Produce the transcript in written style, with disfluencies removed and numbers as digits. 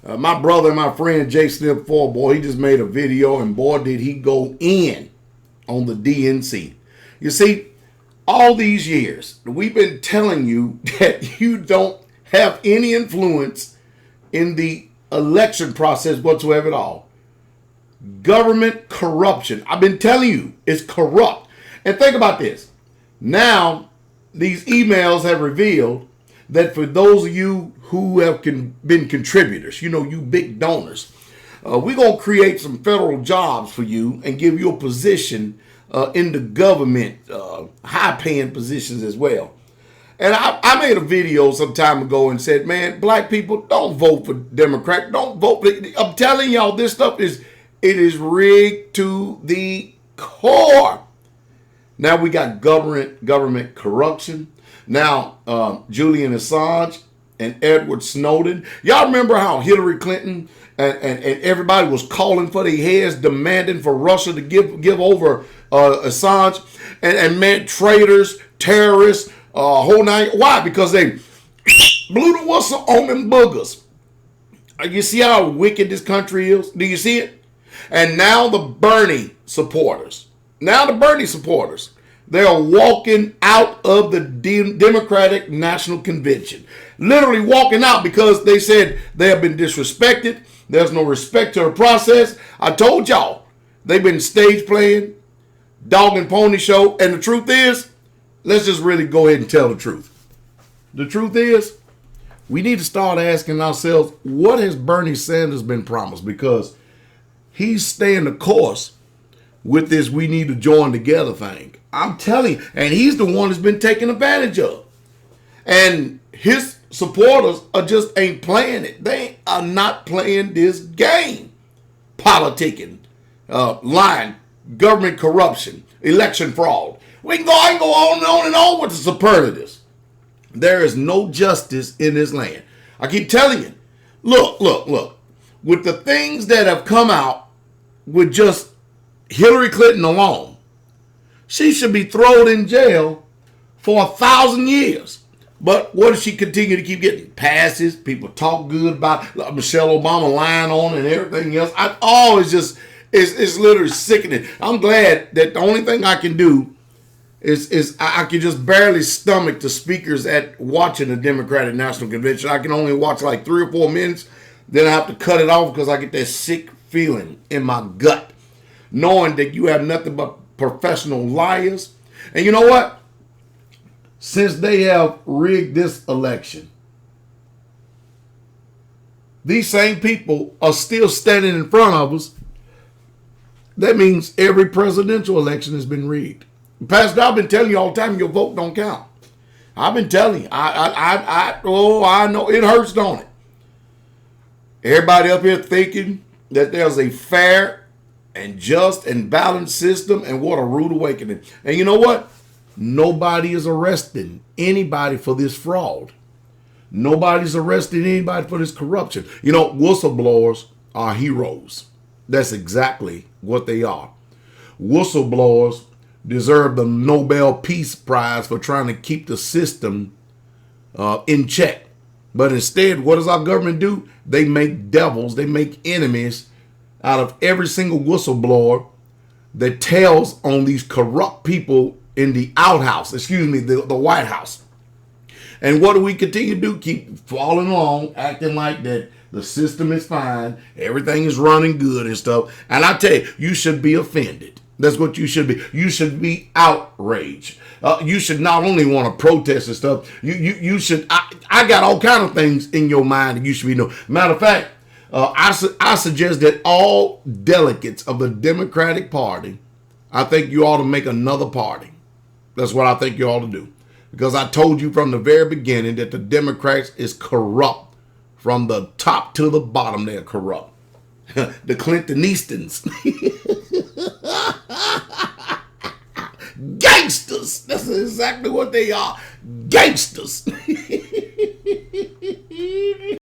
My brother and my friend Jay Snip 4, boy, he just made a video, and boy, did he go in on the DNC. You see, all these years, we've been telling you that you don't have any influence in the election process whatsoever at all. Government corruption. I've been telling you, it's corrupt. And think about this. Now, these emails have revealed that for those of you who have been contributors, you big donors, we're going to create some federal jobs for you and give you a position in the government, high-paying positions as well. And I made a video some time ago and said, man, black people, don't vote for Democrat. Don't vote for, I'm telling y'all, this stuff is rigged to the core. Now we got government corruption. Now, Julian Assange and Edward Snowden. Y'all remember how Hillary Clinton and everybody was calling for their heads, demanding for Russia to give over Assange and meant traitors, terrorists, whole nine. Why? Because they blew the whistle on them boogers. You see how wicked this country is? Do you see it? And now the Bernie supporters. They're walking out of the Democratic National Convention. Literally walking out because they said they have been disrespected. There's no respect to the process. I told y'all, they've been stage playing, dog and pony show. And the truth is, let's just really go ahead and tell the truth. The truth is, we need to start asking ourselves, what has Bernie Sanders been promised? Because he's staying the course with this we need to join together thing. I'm telling you, and he's the one that's been taken advantage of. And his supporters ain't playing it. They are not playing this game. Politicking, lying, government corruption, election fraud. I can go on and on with the superlatives. There is no justice in this land. I keep telling you, look. With the things that have come out with just Hillary Clinton alone, she should be thrown in jail for 1,000 years. But what does she continue to keep getting? Passes. People talk good about Michelle Obama lying on and everything else. It's literally sickening. I'm glad that the only thing I can do is I can just barely stomach the speakers at watching the Democratic National Convention. I can only watch like 3 or 4 minutes. Then I have to cut it off because I get that sick feeling in my gut, knowing that you have nothing but professional liars. And you know what? Since they have rigged this election, these same people are still standing in front of us. That means every presidential election has been rigged. Pastor, I've been telling you all the time, your vote don't count. I've been telling you. I know it hurts, don't it? Everybody up here thinking that there's a fair and just and balanced system, and what a rude awakening. And you know what? Nobody is arresting anybody for this fraud. Nobody's arresting anybody for this corruption. Whistleblowers are heroes. That's exactly what they are. Whistleblowers deserve the Nobel Peace Prize for trying to keep the system in check. But instead, what does our government do? They make devils, they make enemies out of every single whistleblower that tells on these corrupt people in the the White House. And what do we continue to do? Keep following along, acting like that the system is fine, everything is running good and stuff. And I tell you, you should be offended. That's what you should be. You should be outraged. You should not only want to protest and stuff. You should. I got all kind of things in your mind that you should be doing. Matter of fact, I suggest that all delegates of the Democratic Party, I think you ought to make another party. That's what I think you ought to do. Because I told you from the very beginning that the Democrats is corrupt. From the top to the bottom, they're corrupt. The Clinton Eastons. Gangsters. That's exactly what they are. Gangsters.